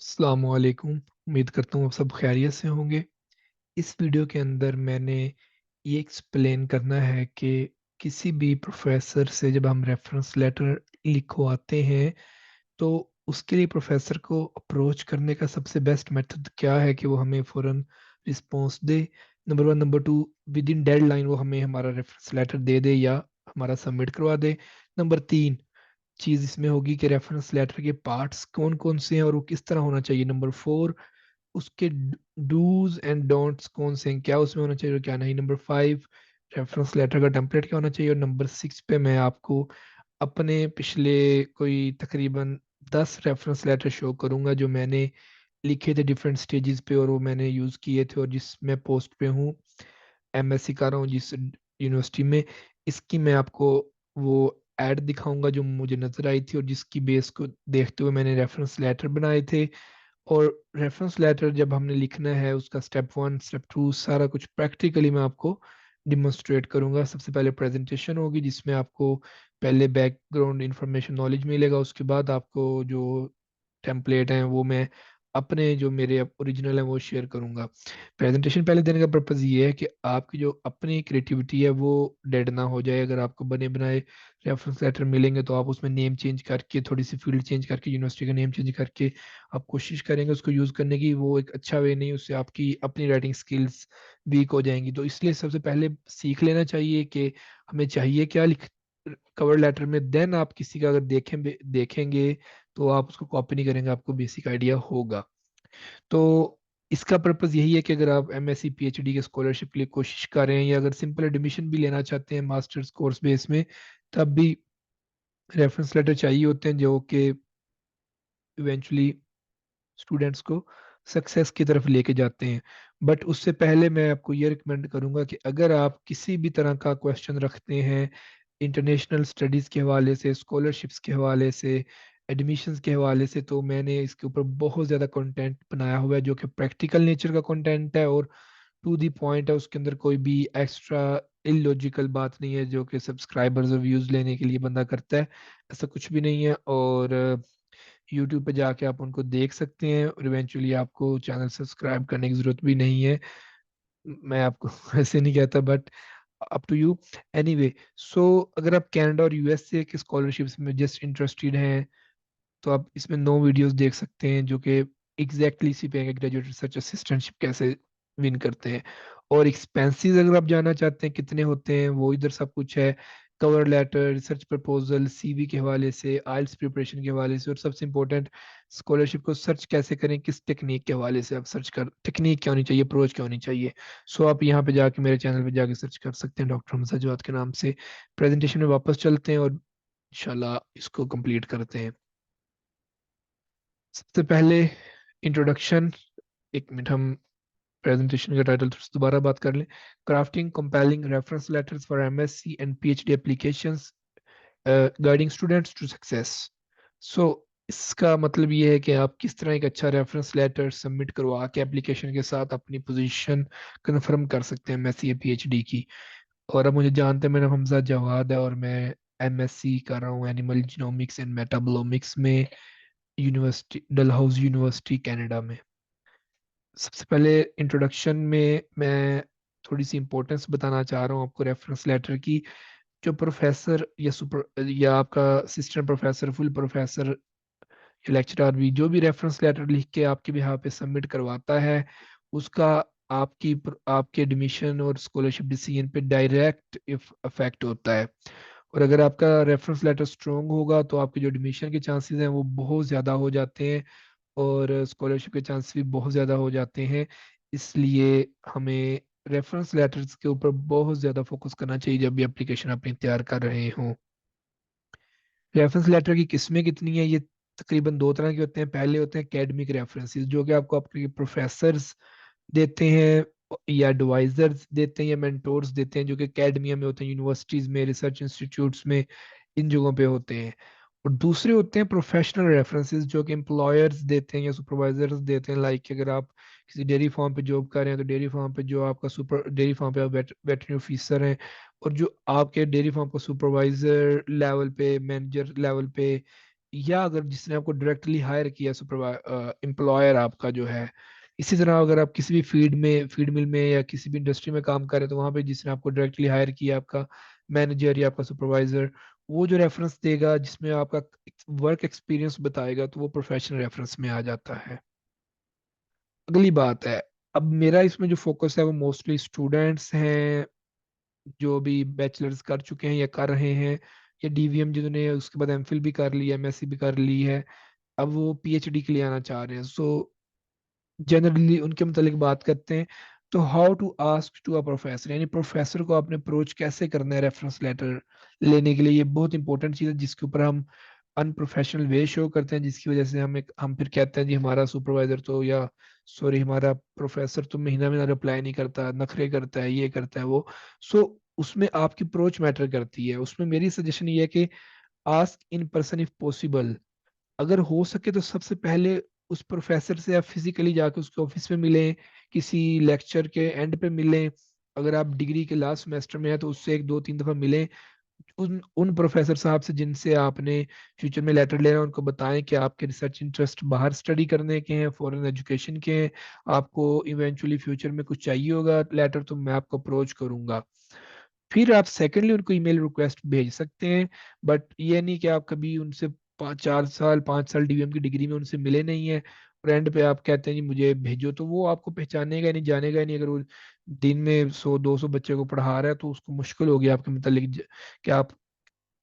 अस्सलामुअलैकुम। उम्मीद करता हूँ आप सब खैरियत से होंगे। इस वीडियो के अंदर मैंने ये एक्सप्लेन करना है कि किसी भी प्रोफेसर से जब हम रेफरेंस लेटर लिखवाते हैं तो उसके लिए प्रोफेसर को अप्रोच करने का सबसे बेस्ट मेथड क्या है कि वो हमें फ़ौरन response they. Number one. Number two, with in deadline वो हमें हमारा रेफरेंस लेटर दे दे या हमारा सबमिट करवा दे। नंबर तीन चीज इसमें होगी कि रेफरेंस लेटर के पार्ट्स कौन कौन से हैं और वो किस तरह होना चाहिए। नंबर फोर, उसके डूज एंड डोंट्स कौन से हैं, क्या उसमें होना चाहिए और क्या नहीं। नंबर फाइव, रेफरेंस लेटर का टेम्पलेट क्या होना चाहिए। और नंबर सिक्स पे मैं आपको अपने पिछले कोई तकरीबन 10 रेफरेंस लेटर शो करूंगा जो मैंने लिखे थे डिफरेंट स्टेजेस पे और वो मैंने यूज़ किए थे और जिसमें पोस्ट पे हूँ, एमएससी कर रहा हूँ जिस यूनिवर्सिटी में। इसकी मैं आपको वो एड दिखाऊंगा जो मुझे नजर आई थी और जिसकी बेस को देखते हुए मैंने रेफरेंस लेटर बनाए थे। और रेफरेंस लेटर जब हमने लिखना है उसका स्टेप वन स्टेप टू सारा कुछ प्रैक्टिकली मैं आपको डिमोन्स्ट्रेट करूंगा। सबसे पहले प्रेजेंटेशन होगी जिसमें आपको पहले बैकग्राउंड इंफॉर्मेशन नॉलेज मिलेगा, उसके बाद आपको जो टेम्पलेट हैं वो मैं अपने जो मेरे ओरिजिनल है वो शेयर करूंगा। प्रेजेंटेशन पहले देने का पर्पज ये है कि आपकी जो अपनी क्रिएटिविटी है वो डेड ना हो जाए। अगर आपको बने बनाए रेफरेंस लेटर मिलेंगे तो आप उसमें नेम चेंज करके, थोड़ी सी फील्ड चेंज करके, यूनिवर्सिटी का नेम चेंज करके आप कोशिश करेंगे उसको यूज करने की, वो एक अच्छा वे नहीं, उससे आपकी अपनी राइटिंग स्किल्स वीक हो जाएंगी। तो इसलिए सबसे पहले सीख लेना चाहिए कि हमें चाहिए क्या लिख कवर लेटर में। देन आप किसी का अगर देखेंगे तो आप उसको कॉपी नहीं करेंगे, आपको बेसिक आइडिया होगा। तो इसका पर्पस यही है कि अगर आप एमएससी पीएचडी के स्कॉलरशिप के लिए कोशिश कर रहे हैं या अगर सिंपल एडमिशन भी लेना चाहते हैं मास्टर्स कोर्स बेस में, तब भी रेफरेंस लेटर चाहिए होते हैं जो कि इवेंचुअली स्टूडेंट्स को सक्सेस की तरफ लेके जाते हैं। बट उससे पहले मैं आपको ये रिकमेंड करूंगा कि अगर आप किसी भी तरह का क्वेश्चन रखते हैं इंटरनेशनल स्टडीज़ के हवाले से, स्कॉलरशिप्स के हवाले से, एडमिशन्स के हवाले से, तो मैंने इसके ऊपर बहुत ज़्यादा कंटेंट बनाया हुआ है जो कि प्रैक्टिकल नेचर का कंटेंट है और टू दी पॉइंट है। उसके अंदर कोई भी एक्स्ट्रा इलॉजिकल बात नहीं है जो कि सब्सक्राइबर्स और व्यूज़ लेने के लिए बंदा करता है। ऐसा कुछ भी नहीं है। और यूट्यूब पे जाके आप उनको देख सकते हैं और इवेंचुअली आपको चैनल सब्सक्राइब करने की ज़रूरत भी नहीं है। मैं आपको ऐसे नहीं कहता, but up to you. Anyway, so अगर आप कनाडा और यूएसए के स्कॉलरशिप्स में जस्ट इंटरेस्टेड हैं तो आप इसमें 9 वीडियोस देख सकते हैं जो कि एग्जैक्टली इसी पे है कि ग्रेजुएट रिसर्च असिस्टेंटशिप कैसे विन करते हैं। और एक्सपेंसेस अगर आप जानना चाहते हैं कितने होते हैं, वो इधर सब कुछ है। Cover letter, research proposal, CV के हवाले से, आइल्स प्रिपरेशन के हवाले से, और सबसे इम्पोर्टेंट स्कॉलरशिप को सर्च कैसे करें, किस टेक्निक के हवाले से आप सर्च कर, टेक्निक क्या होनी चाहिए, अप्रोच क्या होनी चाहिए। सो आप यहाँ पे जाके मेरे चैनल पे जाके सर्च कर सकते हैं डॉक्टर हमजा जवाद के नाम से। प्रेजेंटेशन में वापस चलते हैं और इंशाल्लाह इसको कंप्लीट करते हैं। सबसे पहले इंट्रोडक्शन। एक मिनट, हम प्रेजेंटेशन का टाइटल थोड़ा सा दोबारा बात कर लें। Crafting compelling reference letters for MSc and PhD applications, guiding students to success. So इसका मतलब ये है कि आप किस तरह एक अच्छा रेफरेंस लेटर सबमिट करवा के एप्लीकेशन के साथ अपनी पोजीशन कंफर्म कर सकते हैं एमएससी या पीएचडी की। और अब मुझे जानते हैं, मेरा नाम हमजा जवाद है और मैं एमएससी कर रहा हूँ एनिमल जीनोमिक्स एंड मेटाबोलोमिक्स में, यूनिवर्सिटी डलहाउस यूनिवर्सिटी कनाडा में। सबसे पहले इंट्रोडक्शन में मैं थोड़ी सी इंपॉर्टेंस बताना चाह रहा हूँ आपको रेफरेंस लेटर की। जो प्रोफेसर या सुपर या आपका असिस्टेंट प्रोफेसर, फुल प्रोफेसर या लेक्चरर भी जो भी रेफरेंस लेटर लिख के आपके बिहाफ पे सबमिट करवाता है, उसका आपके एडमिशन और स्कॉलरशिप डिसीजन पे डायरेक्ट इफेक्ट होता है। और अगर आपका रेफरेंस लेटर स्ट्रॉन्ग होगा तो आपके जो एडमिशन के चांसेस हैं वो बहुत ज़्यादा हो जाते हैं और स्कॉलरशिप के चांस भी बहुत ज़्यादा हो जाते हैं। इसलिए हमें रेफरेंस लेटर्स के ऊपर बहुत ज़्यादा फोकस करना चाहिए जब भी एप्लीकेशन अपनी तैयार कर रहे हों। रेफरेंस लेटर की किस्में कितनी है, ये तकरीबन दो तरह के होते हैं। पहले होते हैं एकेडमिक रेफरेंसेस जो कि आपको आपके प्रोफेसर्स देते हैं या एडवाइजर्स देते हैं या मेंटोर्स देते हैं जो कि एकेडमिया में होते हैं, यूनिवर्सिटीज़ में, रिसर्च इंस्टीट्यूट्स में, इन जगहों पे होते हैं। और दूसरे होते हैं प्रोफेशनल रेफरेंसेस जो कि एम्प्लॉयर्स देते हैं या सुपरवाइजर्स देते हैं। लाइक अगर आप किसी डेयरी फार्म पे जॉब कर रहे हैं तो डेयरी फार्म पे जो आपका सुपर डेयरी फार्म पे आप वेटरनरी ऑफिसर हैं और जो आपके डेयरी फार्म का सुपरवाइजर लेवल पे, मैनेजर लेवल पे या अगर जिसने आपको डायरेक्टली हायर किया, एम्प्लॉयर आपका जो है। इसी तरह अगर आप किसी भी फीड मिल में या किसी भी इंडस्ट्री में काम कर रहे हैं, तो वहां पे जिसने आपको डायरेक्टली हायर किया, आपका मैनेजर या आपका सुपरवाइजर, वो जो रेफरेंस देगा जिसमें आपका वर्क एक्सपीरियंस बताएगा, तो वो प्रोफेशनल रेफरेंस में आ जाता है। अगली बात है, अब मेरा इसमें जो फोकस है वो मोस्टली स्टूडेंट्स हैं जो भी बैचलर्स कर चुके हैं या कर रहे हैं, या डीवीएम जिन्होंने उसके बाद एमफिल भी कर लिया, एमएससी भी कर ली है, अब वो पीएचडी के लिए आना चाह रहे हैं। सो जनरली उनके मतलब बात करते हैं। तो how to ask to a professor, यानी प्रोफेसर को आपने अप्रोच कैसे करना है रेफरेंस लेटर लेने के लिए, ये बहुत इंपॉर्टेंट चीज़ है जिसके ऊपर हम अनप्रोफेशनल वे शो करते हैं, जिसकी वजह से हम फिर कहते हैं जी हमारा सुपरवाइजर तो, या सॉरी हमारा प्रोफेसर तो महीना महीना रिप्लाई नहीं करता, नखरे करता है, ये करता है वो। सो उसमें आपकी अप्रोच मैटर करती है। उसमें मेरी सजेशन ये है कि ask in person if possible. अगर हो सके तो सबसे पहले उस प्रोफेसर से आप फिजिकली जाके उसके ऑफिस में मिलें, किसी लेक्चर के एंड पे मिलें। अगर आप डिग्री के लास्ट सेमेस्टर में हैं तो उससे एक दो तीन दफा मिलें। उन उन प्रोफेसर साहब से जिनसे आपने फ्यूचर में लेटर लेना है, उनको बताएं कि आपके रिसर्च इंटरेस्ट बाहर स्टडी करने के हैं, फॉरेन एजुकेशन के हैं, आपको इवेंचुअली फ्यूचर में कुछ चाहिए होगा लेटर, तो मैं आपको अप्रोच करूंगा। फिर आप सेकेंडली उनको ईमेल रिक्वेस्ट भेज सकते हैं। बट ये नहीं कि आप कभी उनसे 5 साल 5 साल डीवीएम की डिग्री में उनसे मिले नहीं है और एंड पे आप कहते हैं जी मुझे भेजो, तो वो आपको पहचानेगा नहीं, जानेगा नहीं। अगर वो दिन में 100 200 बच्चे को पढ़ा रहा है तो उसको मुश्किल होगी आपके मतलब कि आप,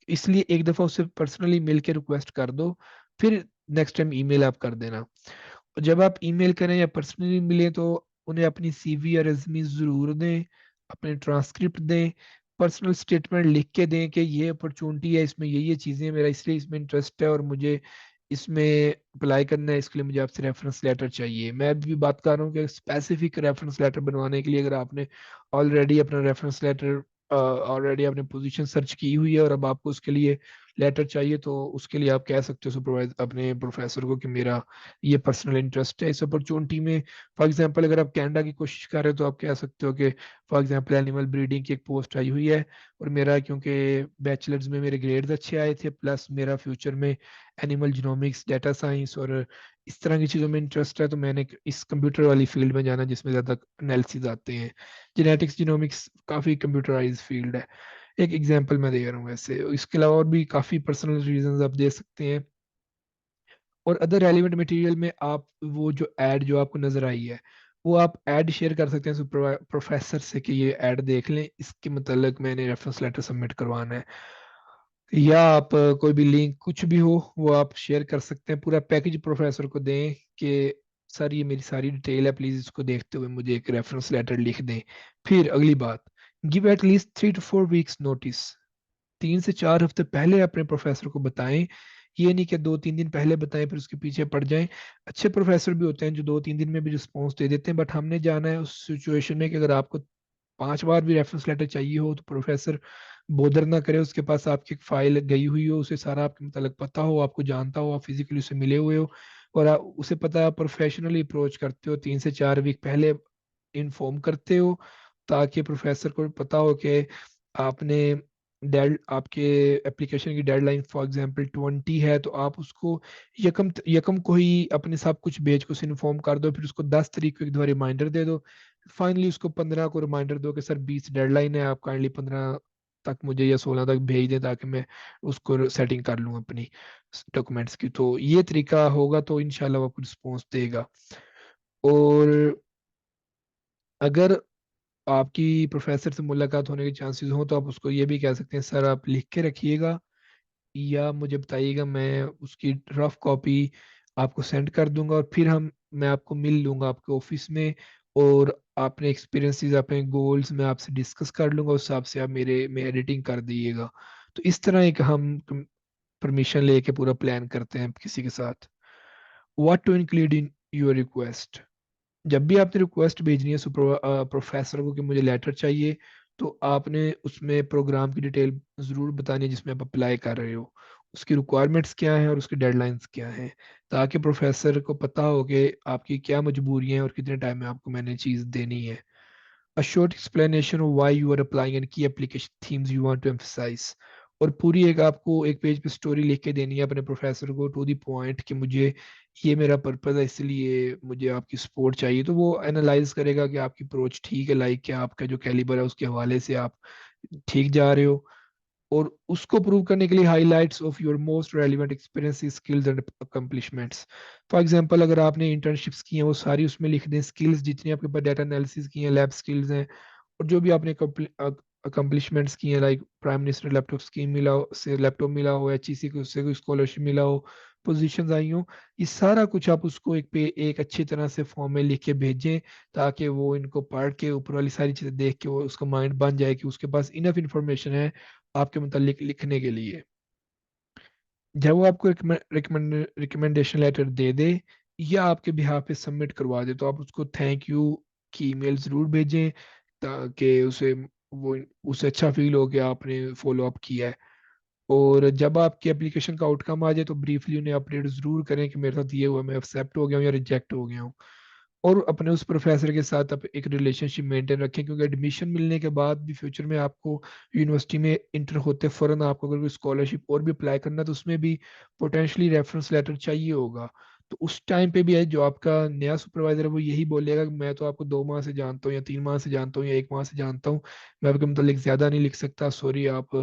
इसलिए एक दफा उससे पर्सनली मिल के रिक्वेस्ट कर दो, फिर नेक्स्ट टाइम ईमेल आप कर देना। और जब आप ईमेल करें या पर्सनली मिलें तो उन्हें अपनी सीवी या रेज्यूमे जरूर दें, अपने ट्रांसक्रिप्ट दें, पर्सनल स्टेटमेंट लिख के दें कि ये अपॉर्चुनिटी है, इसमें ये चीज़ें हैं, मेरा इसलिए इसमें इंटरेस्ट है और मुझे इसमें अप्लाई करना है, इसके लिए मुझे आपसे रेफरेंस लेटर चाहिए। मैं अभी भी बात कर रहा हूँ कि स्पेसिफिक रेफरेंस लेटर बनवाने के लिए अगर आपने ऑलरेडी अपना रेफरेंस लेटर, ऑलरेडी आपने पोजीशन सर्च की हुई है और अब आपको उसके लिए लेटर चाहिए, तो उसके लिए आप कह सकते हो सुपरवाइजर अपने प्रोफेसर को कि मेरा ये पर्सनल इंटरेस्ट है इस अपॉर्चुनिटी में। फॉर एग्जांपल अगर आप कनाडा की कोशिश कर रहे हो तो आप कह सकते हो कि फॉर एग्जांपल एनिमल ब्रीडिंग की एक पोस्ट आई हुई है और मेरा क्योंकि बैचलर्स में मेरे ग्रेड्स अच्छे आए थे, प्लस मेरा फ्यूचर में एनिमल जीनोमिक्स, डाटा साइंस और इस तरह की चीज़ों में इंटरेस्ट है, तो मैंने इस कंप्यूटर वाली फील्ड में जाना जिसमें ज़्यादा एनालिसिस आते हैं। जेनेटिक्स जीनोमिक्स काफ़ी कंप्यूटराइज फील्ड है। एक एग्जांपल मैं दे रहा हूँ, वैसे इसके अलावा और भी काफ़ी पर्सनल रीजंस आप दे सकते हैं। और अदर रेलिवेंट मटेरियल में आप वो जो ऐड जो आपको नजर आई है, वो आप ऐड शेयर कर सकते हैं प्रोफेसर से कि ये ऐड देख लें, इसके मतलब मैंने रेफरेंस लेटर सबमिट करवाना है। या आप कोई भी लिंक कुछ भी हो वो आप शेयर कर सकते हैं, पूरा पैकेज प्रोफेसर को दें कि सर ये मेरी सारी डिटेल है, प्लीज इसको देखते हुए मुझे एक रेफरेंस लेटर लिख दें। फिर अगली बात, give at least 3 to 4 weeks notice. 3 से 4 हफ्ते पहले अपने प्रोफेसर को बताएं। ये नहीं कि 2 3 दिन पहले बताएं फिर उसके पीछे पड़ जाएं। अच्छे प्रोफेसर भी होते हैं जो 2 3 दिन में भी रिस्पॉन्स दे देते हैं, बट हमने जाना है उस सिचुएशन में कि अगर आपको 5 बार भी रेफरेंस लेटर चाहिए हो तो प्रोफेसर बोदर ना करे, उसके पास आपकी एक फाइल गई हुई हो, उसे सारा आपके मतलब पता हो, आपको जानता हो, आप फिजिकली उससे मिले हुए हो और उसे पता, आप प्रोफेशनली अप्रोच करते हो, 3 से 4 वीक पहले इन्फॉर्म करते हो, ताकि प्रोफेसर को पता हो कि आपने डेड आपके एप्लीकेशन की डेडलाइन फॉर एग्जांपल 20 है, तो आप उसको यकम यकम को ही अपने सब कुछ भेज के उसे इन्फॉर्म कर दो, फिर उसको 10 तारीख को एक बार रिमाइंडर दे दो, फाइनली उसको 15 को रिमाइंडर दो कि सर 20 डेडलाइन है, आप काइंडली 15 तक मुझे या 16 तक भेज दें ताकि मैं उसको सेटिंग कर लूँ अपनी डॉक्यूमेंट्स की। तो ये तरीका होगा तो इंशाल्लाह वो आपको रिस्पॉन्स देगा। और अगर आपकी प्रोफेसर से मुलाकात होने के चांसेस हो तो आप उसको ये भी कह सकते हैं सर आप लिख के रखिएगा या मुझे बताइएगा, मैं उसकी रफ कॉपी आपको सेंड कर दूंगा और फिर मैं आपको मिल लूंगा आपके ऑफिस में, और अपने एक्सपीरियंसेस अपने गोल्स मैं आपसे डिस्कस कर लूंगा, उस हिसाब से आप मेरे में एडिटिंग कर दीजिएगा। तो इस तरह एक हम परमिशन लेके पूरा प्लान करते हैं किसी के साथ। What to include in your request, जब भी आपने रिक्वेस्ट भेजनी है प्रोफेसर को कि मुझे लेटर चाहिए, तो आपने उसमें प्रोग्राम की डिटेल जरूर बतानी है जिसमें आप अप्लाई कर रहे हो, उसकी रिक्वायरमेंट्स क्या हैं और उसकी डेडलाइंस क्या हैं, ताकि प्रोफेसर को पता हो कि आपकी क्या मजबूरियां हैं और कितने टाइम में आपको मैंने चीज़ देनी है। A short explanation of why you are applying and key application themes you want to emphasize, और पूरी एक आपको एक पेज पे स्टोरी लिख के देनी है अपने प्रोफेसर को टू दी पॉइंट कि मुझे ये मेरा पर्पज़ है, इसलिए मुझे आपकी सपोर्ट चाहिए। तो वो एनालाइज करेगा कि आपकी अप्रोच ठीक है, लाइक कि आपका जो कैलिबर है उसके हवाले से आप ठीक जा रहे हो। और उसको प्रूव करने के लिए highlights of your most relevant experience skills and accomplishments. For example अगर आपने इंटर्नशिप्स की हैं वो सारी उसमें लिख दें, स्किल्स जितनी आपके पास डेटा एनालिसिस की हैं, लैब स्किल्स हैं, और जो भी आपने अकम्पलिशमेंट्स की हैं, like prime minister laptop scheme मिला हो, से लैपटॉप मिला हो, एचईसी को उससे कोई स्कॉलरशिप मिला हो, पोजीशंस आई हो, ये सारा कुछ आप उसको एक अच्छी तरह से फॉर्म में लिख के भेजें, ताकि वो इनको पढ़ के ऊपर वाली सारी चीज़ें देख के वो उसका माइंड बन जाए कि उसके पास इनफ इंफॉर्मेशन है आपके मुतालिक लिखने के लिए। जब वो आपको रिकमेंडेशन लेटर दे दे या आपके बिहाफ पे सबमिट करवा दे, तो आप उसको थैंक यू की ईमेल जरूर भेजें, ताकि वो उसे अच्छा फील हो कि आपने फॉलो अप किया है। और जब आपकी एप्लीकेशन का आउटकम आ जाए तो ब्रीफली उन्हें अपडेट जरूर करें कि मेरे साथ ये हुआ, मैं एक्सेप्ट हो गया हूँ या रिजेक्ट हो गया हूँ। और अपने उस प्रोफेसर के साथ आप एक रिलेशनशिप मेंटेन रखें, क्योंकि एडमिशन मिलने के बाद भी फ्यूचर में आपको यूनिवर्सिटी में इंटर होते फ़ौरन आपको अगर कोई स्कॉलरशिप और भी अप्लाई करना है तो उसमें भी पोटेंशली रेफरेंस लेटर चाहिए होगा। तो उस टाइम पे भी है जो आपका नया सुपरवाइजर है वो यही बोलेगा कि मैं तो आपको 2 माह से जानता हूँ या 3 माह से जानता हूँ या 1 माह से जानता हूँ, मैं आपके मतलब ज़्यादा नहीं लिख सकता, सॉरी, आप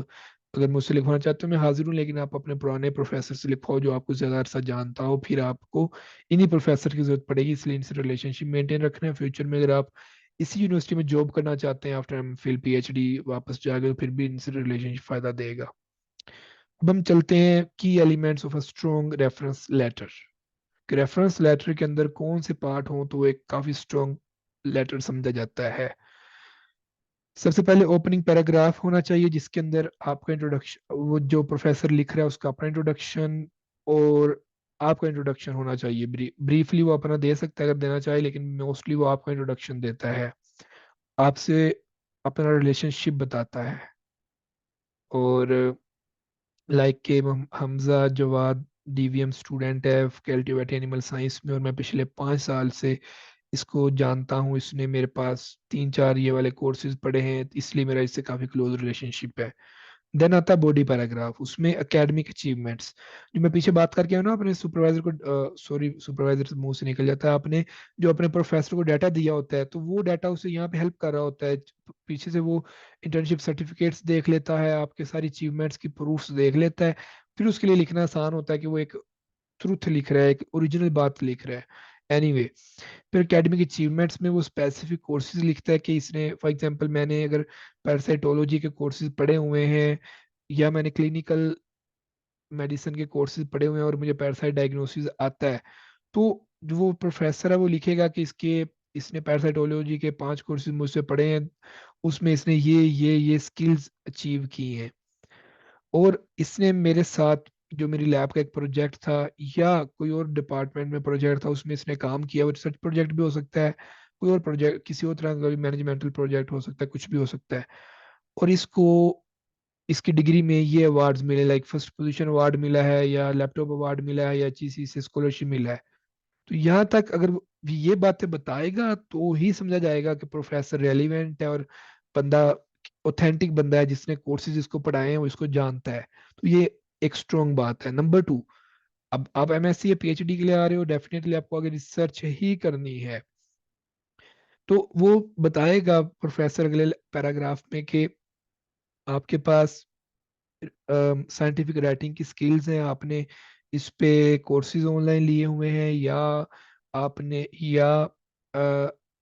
अगर मुझसे लिखवाना चाहते हो मैं हाजिर हूँ, लेकिन आप अपने पुराने प्रोफेसर से लिखवाओ जो आपको ज़्यादा अरसा जानता हो, फिर आपको इन्हीं प्रोफेसर की जरूरत पड़ेगी, इसलिए इनसे रिलेशनशिप मेंटेन रखना है। फ्यूचर में अगर आप इसी यूनिवर्सिटी में जॉब करना चाहते हैं आफ्टर एम फिल पीएचडी वापस जाके, तो फिर भी इनसे रिलेशनशिप फायदा देगा। अब हम चलते हैं की elements of a strong reference letter. Reference letter के अंदर कौन से पार्ट हों तो एक काफी स्ट्रॉन्ग लेटर समझा जाता है। सबसे पहले ओपनिंग पैराग्राफ होना चाहिए जिसके अंदर आपका इंट्रोडक्शन, वो जो प्रोफेसर लिख रहा है उसका अपना इंट्रोडक्शन और आपका इंट्रोडक्शन होना चाहिए। ब्रीफली वो अपना दे सकता है अगर देना चाहे, लेकिन मोस्टली वो आपका इंट्रोडक्शन देता है, आपसे अपना रिलेशनशिप बताता है। और लाइक के हमजा जवाद डीवीएम स्टूडेंट है कल्टिवेट एनिमल साइंस में, और मैं पिछले 5 साल से इसको जानता हूँ, इसने मेरे पास 3-4 ये वाले कोर्सेज पढ़े हैं, इसलिए मेरा इससे काफ़ी क्लोज रिलेशनशिप है। देन आता है बॉडी पैराग्राफ, उसमें एकेडमिक अचीवमेंट्स, जो मैं पीछे बात करके आया ना, अपने सुपरवाइजर को, सॉरी सुपरवाइजर से मुंह से निकल जाता है, आपने जो अपने प्रोफेसर को डाटा दिया होता है तो वो डाटा उसे यहाँ पे हेल्प कर रहा होता है। पीछे से वो इंटर्नशिप सर्टिफिकेट्स देख लेता है, आपके सारी अचीवमेंट्स की प्रूफ्स देख लेता है, फिर उसके लिए लिखना आसान होता है कि वो एक ट्रुथ लिख रहा है, एक ओरिजिनल बात लिख रहा है। एनीवे फिर एकेडमिक अचीवमेंट्स में वो स्पेसिफिक कोर्सेज लिखता है कि इसने, फॉर एग्जांपल मैंने अगर पैरासाइटोलॉजी के कोर्सेज पढ़े हुए हैं या मैंने क्लिनिकल मेडिसिन के कोर्सेज पढ़े हुए हैं और मुझे पैरासाइट डायग्नोसिस आता है, तो जो वो प्रोफेसर है वो लिखेगा कि इसने पैरासाइटोलॉजी के 5 कोर्सेज मुझसे पढ़े हैं, उसमें इसने ये स्किल्स अचीव की हैं, और इसने मेरे साथ जो मेरी लैब का एक प्रोजेक्ट था या कोई और डिपार्टमेंट में प्रोजेक्ट था उसमें इसने काम किया, वो रिसर्च प्रोजेक्ट भी हो सकता है, कोई और प्रोजेक्ट किसी और तरह का भी मैनेजमेंटल प्रोजेक्ट हो सकता है, कुछ भी हो सकता है, और इसको इसकी डिग्री में ये अवार्ड्स मिले, लाइक फर्स्ट पोजीशन अवार्ड मिला है या लैपटॉप अवार्ड मिला है या एचईसी से स्कॉलरशिप मिला है। तो यहाँ तक अगर वो ये बातें बताएगा तो ही समझा जाएगा कि प्रोफेसर रेलिवेंट है और बंदा ऑथेंटिक बंदा है, जिसने कोर्सेज इसको पढ़ाए हैं वो इसको जानता है। तो ये एक स्ट्रॉन्ग बात है। नंबर 2, अब आप एमएससी या पीएचडी के लिए आ रहे हो, डेफिनेटली आपको अगर रिसर्च ही करनी है तो वो बताएगा प्रोफेसर अगले पैराग्राफ में कि आपके पास साइंटिफिक राइटिंग की स्किल्स हैं, आपने इस पे कोर्सेज ऑनलाइन लिए हुए हैं, या आपने या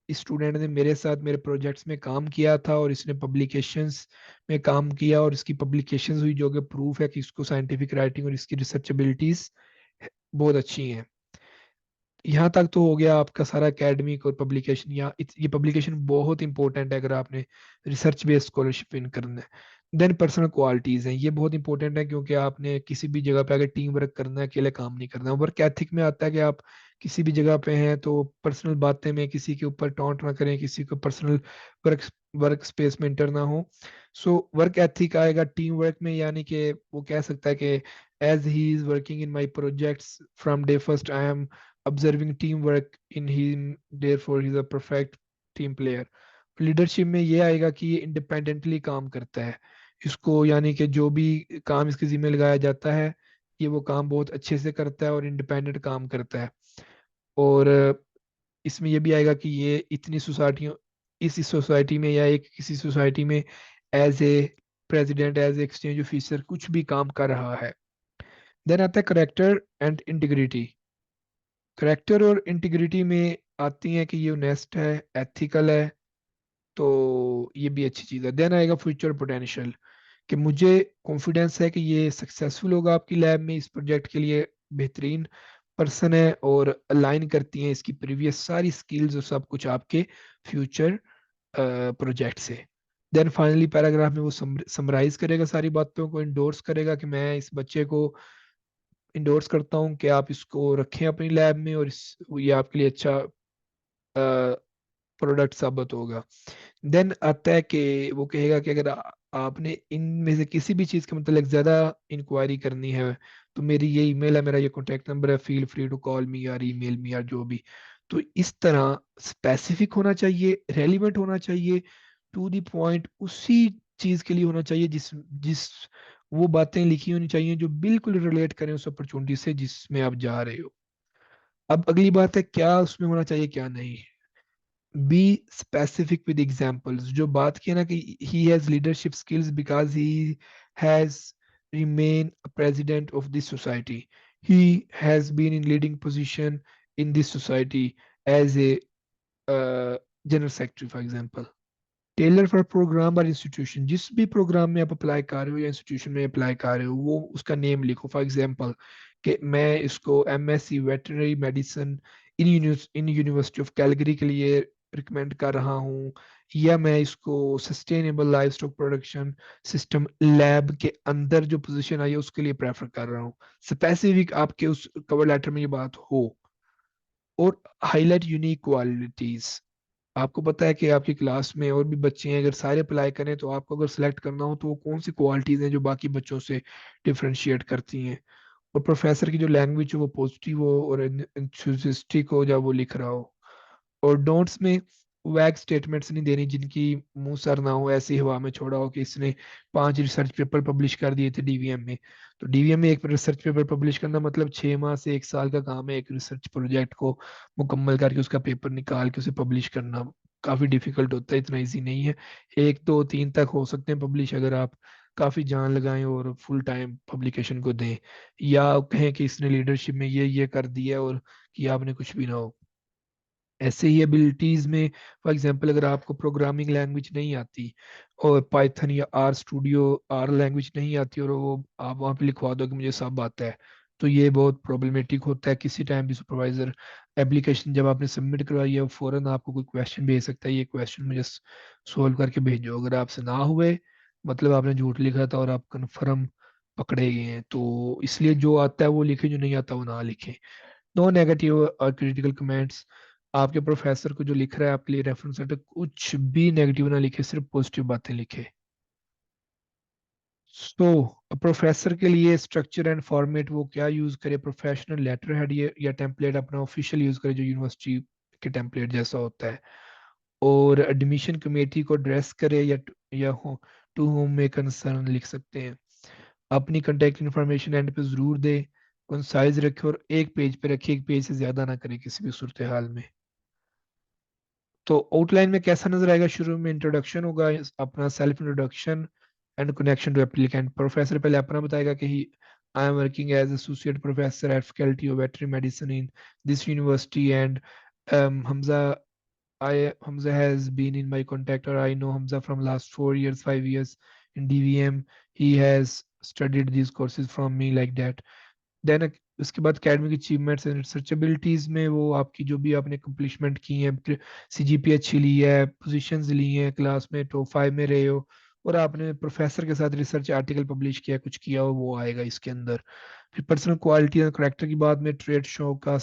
इस स्टूडेंट ने मेरे साथ मेरे प्रोजेक्ट्स में काम किया था और इसने पब्लिकेशंस में काम किया और इसकी पब्लिकेशंस हुई, जो कि प्रूफ है कि इसको साइंटिफिक राइटिंग और इसकी रिसर्चेबिलिटीज बहुत अच्छी हैं। यहाँ तक तो हो गया आपका सारा एकेडमिक और पब्लिकेशन। ये पब्लिकेशन बहुत इंपॉर्टेंट है अगर आपने रिसर्च बेस्ड स्कॉलरशिप विन करना है। देन पर्सनल क्वालिटीज हैं, ये बहुत इंपॉर्टेंट है क्योंकि आपने किसी भी जगह पे अगर टीम वर्क करना है, अकेले काम नहीं करना। वर्क एथिक में आता है कि आप किसी भी जगह पे हैं तो पर्सनल बातें में किसी के ऊपर टॉन्ट ना करें, किसी को पर्सनल वर्क वर्क स्पेस में इंटर ना हो। सो वर्क एथिक आएगा टीम वर्क में, यानी कि वो कह सकता है कि as he is working in my projects from day first I am observing teamwork in him, therefore he's a perfect team player। Leadership में ये आएगा कि ये इंडिपेंडेंटली काम करता है, इसको यानी कि जो भी काम इसके जिम्मे लगाया जाता है ये वो काम बहुत अच्छे से करता है और इंडिपेंडेंट काम करता है। और इसमें ये भी आएगा कि ये इतनी सोसाइटियों इस सोसाइटी में या एक किसी सोसाइटी में as a president as a exchange officer कुछ भी काम कर रहा है। देन आता है करेक्टर एंड इंटीग्रिटी। करेक्टर और इंटीग्रिटी में आती है कि ये ऑनेस्ट है, एथिकल है, तो ये भी अच्छी चीज़ है। देन आएगा फ्यूचर पोटेंशियल, कि मुझे कॉन्फिडेंस है कि ये सक्सेसफुल होगा आपकी लैब में, इस प्रोजेक्ट के लिए बेहतरीन पर्सन है और अलाइन करती हैं इसकी प्रीवियस सारी स्किल्स और सब कुछ आपके फ्यूचर प्रोजेक्ट से। देन फाइनली पैराग्राफ में वो समराइज करेगा सारी बातों को, इंडोर्स करेगा कि मैं इस बच्चे को इंडोर्स करता हूँ कि आप इसको रखें अपनी लैब में और ये आपके लिए अच्छा प्रोडक्ट साबित होगा। देन आता है कि वो कहेगा कि अगर आपने इनमें से किसी भी चीज़ के मतलब ज़्यादा इंक्वायरी करनी है तो मेरी ये ईमेल है, मेरा ये कॉन्टैक्ट नंबर है, feel free to call me यार ईमेल मी यार जो भी। तो इस तरह स्पेसिफिक होना चाहिए, रेलिवेंट होना चाहिए, टू द पॉइंट उसी चीज़ के लिए होना चाहिए जिस जिस वो बातें लिखी होनी चाहिए जो बिल्कुल रिलेट करें उस अपॉर्चुनिटी से जिसमें आप जा रहे हो। अब अगली बात है क्या उसमें होना चाहिए क्या नहीं। Be specific with examples. जो बात की है ना कि he has leadership skills because he has remain a president of this society, he has been in leading position in this society as a general secretary for example। Tailor for program और institution, जिस भी programme में आप apply कर रहे हो या institution में अप्लाई कर रहे हो वो उसका नेम लिखो। फॉर एग्जांपल कि मैं इसको MSc veterinary medicine in university of Calgary के लिए रिकमेंड कर रहा हूँ, या मैं इसको sustainable life stock production system lab के अंदर जो पोजीशन आई है उसके लिए प्रेफर कर रहा हूँ। स्पेसिफिक आपके उस कवर लेटर में ये बात हो। और हाईलाइट यूनिक क्वालिटीज। आपको पता है कि आपकी क्लास में और भी बच्चे हैं, अगर सारे अप्लाई करें तो आपको अगर सिलेक्ट करना हो तो वो कौन सी क्वालिटीज हैं जो बाकी बच्चों से डिफरेंशिएट करती हैं। और प्रोफेसर की जो लैंग्वेज हो वो पॉजिटिव हो और इंथुसिस्टिक हो जब वो लिख रहा हो। और डोंट्स में वैग स्टेटमेंट्स नहीं देनी जिनकी मुंह सर ना हो, ऐसी हवा में छोड़ा हो कि इसने 5 रिसर्च पेपर पब्लिश कर दिए थे डीवीएम में। तो डीवीएम में एक रिसर्च पेपर पब्लिश करना मतलब 6 माह से 1 साल का काम है एक रिसर्च प्रोजेक्ट को मुकम्मल करके उसका पेपर निकाल के उसे पब्लिश करना। काफी डिफिकल्ट होता है, इतना इजी नहीं है। 1 2 3 तक हो सकते हैं पब्लिश अगर आप काफी जान लगाएं और फुल टाइम पब्लिकेशन को दें, या कहें कि इसने लीडरशिप में ये कर दिया और कि आपने कुछ भी ना हो। ऐसे ही एबिलिटीज में फॉर एग्जांपल अगर आपको प्रोग्रामिंग लैंग्वेज नहीं आती और पाइथन या आर स्टूडियो आर लैंग्वेज नहीं आती और वो आप वहाँ पे लिखवा दो कि मुझे सब आता है, तो ये बहुत प्रॉब्लमेटिक होता है। किसी टाइम भी सुपरवाइजर एप्लीकेशन जब आपने सबमिट करवाई है वो फौरन आपको कोई क्वेश्चन भेज सकता है, ये क्वेश्चन मुझे सोल्व करके भेजो। अगर आपसे ना हुए मतलब आपने झूठ लिखा था और आप कन्फर्म पकड़े गए हैं। तो इसलिए जो आता है वो लिखे, जो नहीं आता वो ना लिखे। नो नेगेटिव और क्रिटिकल कमेंट्स। आपके प्रोफेसर को जो लिख रहा है आपके लिए रेफरेंस लेटर कुछ भी नेगेटिव ना लिखे, सिर्फ पॉजिटिव बातें लिखे। सो प्रोफेसर के लिए स्ट्रक्चर एंड फॉर्मेट वो क्या यूज करे, प्रोफेशनल लेटर हेड या टेम्पलेट अपना ऑफिशियल यूज करे जो यूनिवर्सिटी के टेम्पलेट जैसा होता है। और एडमिशन कमेटी को ड्रेस करे या हो टू होम में कंसर्न लिख सकते हैं। अपनी कंटेक्ट इन्फॉर्मेशन एंड पे जरूर दे, कंसाइज रखे और एक पेज पे रखे, एक पेज से ज्यादा ना करे किसी भी सूरत हाल में। तो आउटलाइन में कैसा नजर आएगा, शुरू में इंट्रोडक्शन होगा, अपना self introduction and connection to applicant. Professor पहले अपना बताएगा कि he I am working as associate professor at faculty of veterinary medicine in this university and Hamza Hamza has been in my contact, or I know Hamza from last 4 years, 5 years in DVM. He has studied these courses from me like that. Then उसके बाद academic achievements and रिसर्चेबिलिटीज में वो आपकी जो भी आपने कंप्लीशमेंट की है, सीजीपी अच्छी ली है, पोजीशंस ली हैं, क्लास में टॉप 5 में रहे हो, और आपने प्रोफेसर के साथ रिसर्च आर्टिकल पब्लिश किया, कुछ किया हो, वो आएगा इसके अंदर। फिर पर्सनल क्वालिटी और करेक्टर की बात में ट्रेड शो का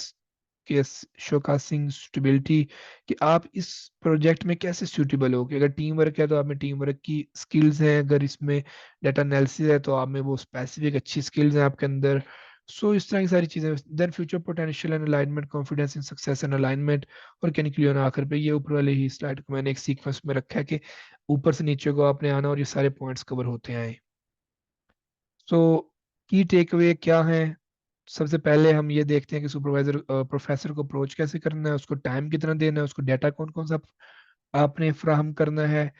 के शोकासिंग सुटेबिलिटी, कि आप इस प्रोजेक्ट में कैसे सूटेबल हो, कि अगर टीम वर्क है तो आप में टीम वर्क की स्किल्स हैं, अगर इसमें डाटा एनालिसिस है तो आप में वो स्पेसिफिक अच्छी स्किल्स हैं आपके अंदर। सो इस तरह की सारी चीजें। Then future potential and alignment, confidence in success and alignment. और कैन क्लियर आखिर पे ये ऊपर वाले ही स्लाइड को मैंने एक सीक्वेंस में रखा है कि ऊपर से नीचे को आपने आना और ये सारे पॉइंट्स कवर होते आए। सो की टेक अवे क्या है? सबसे पहले हम ये देखते हैं कि सुपरवाइजर प्रोफेसर को अप्रोच कैसे करना है, उसको टाइम कितना देना है, उसको डाटा कौन कौन सा आपने फ्राहम करना है।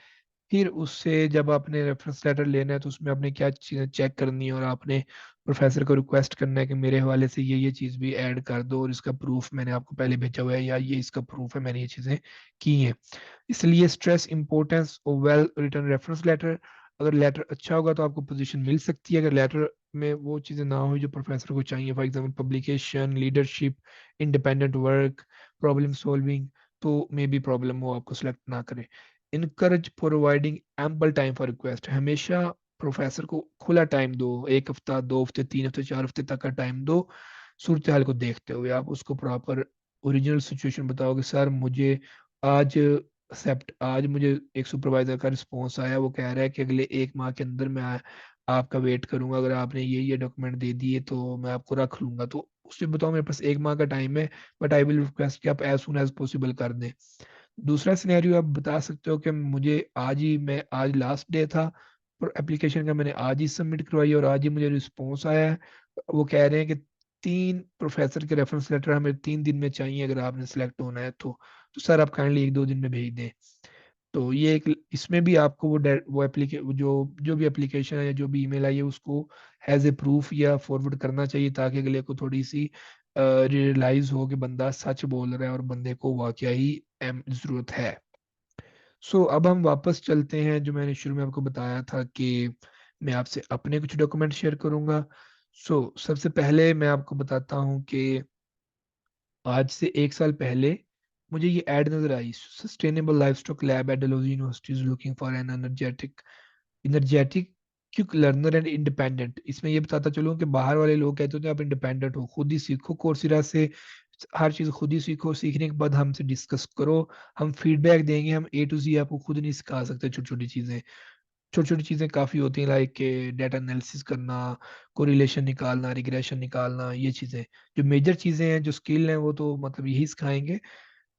फिर उससे जब आपने रेफरेंस लेटर लेना है तो उसमें आपने क्या चीज़ें चेक करनी है, और आपने प्रोफेसर को रिक्वेस्ट करना है कि मेरे हवाले से ये चीज़ भी ऐड कर दो, और इसका प्रूफ मैंने आपको पहले भेजा हुआ है, या ये इसका प्रूफ है मैंने ये चीज़ें की हैं। इसलिए stress importance of well written reference letter. अगर लेटर अच्छा होगा तो आपको पोजीशन मिल सकती है। अगर लेटर में वो चीज़ें ना हो जो प्रोफेसर को चाहिए, for example publication, leadership, independent work, problem solving, तो मे बी प्रॉब्लम वो आपको सिलेक्ट ना करे। Encourage providing ample time for request. हमेशा प्रोफेसर को खुला टाइम दो, 1 हफ्ता, 2 हफ्ते, 3 हफ्ते, 4 हफ्ते तक का टाइम दो। सूरत हाल को देखते हुए आप उसको प्रॉपर ओरिजिनल सिचुएशन बताओ कि सर मुझे आज आज मुझे एक सुपरवाइजर का रिस्पॉन्स आया, वो कह रहा है कि अगले 1 माह के अंदर मैं आपका वेट करूंगा, अगर आपने ये डॉक्यूमेंट दे दिए तो मैं आपको रख लूंगा। तो उससे बताओ मेरे पास 1 माह का टाइम है, बट आई विल रिक्वेस्ट कि आप एज सुन एज पॉसिबल कर दें। दूसरा सिनेरियो आप बता सकते हो कि मुझे आज लास्ट डे था और एप्लीकेशन का मैंने आज ही सबमिट करवाई और आज ही मुझे रिस्पॉन्स आया है। वो कह रहे हैं कि 3 प्रोफेसर के रेफरेंस लेटर हमें 3 दिन में चाहिए अगर आपने सेलेक्ट होना है तो सर आप काइंडली 1-2 दिन में भेज दें। तो ये एक इसमें भी आपको वो एप्लीके जो जो भी एप्लीकेशन है या जो भी ईमेल आई है उसको एज ए प्रूफ या फॉरवर्ड करना चाहिए, ताकि अगले को थोड़ी सी रियलाइज हो कि बंदा सच बोल रहा है और बंदे को वाकई ही जरूरत है। सो अब हम वापस चलते हैं, जो मैंने शुरू में आपको बताया था कि मैं आपसे अपने कुछ डॉक्यूमेंट शेयर करूंगा। सबसे पहले मैं आपको बताता हूँ कि आज से 1 साल पहले मुझे ये एड नजर आई, sustainable livestock lab at Dalhousie university is looking for an energetic quick learner and independent. इसमें ये बताता चलूं कि बाहर वाले लोग कहते होते हैं आप इंडिपेंडेंट हो, खुद ही सीखो कोर्सेरा से, हर चीज खुद ही सीखो, सीखने के बाद हमसे डिस्कस करो, हम फीडबैक देंगे, हम A to Z आपको खुद नहीं सिखा सकते। छोटी छोटी चीजें, छोटी छोटी चीजें काफी होती हैं, लाइक डेटा एनालिसिस करना, कोरिलेशन निकालना, रिग्रेशन निकालना, ये चीजें जो मेजर चीजें हैं, जो स्किल हैं, वो तो मतलब यही सिखाएंगे।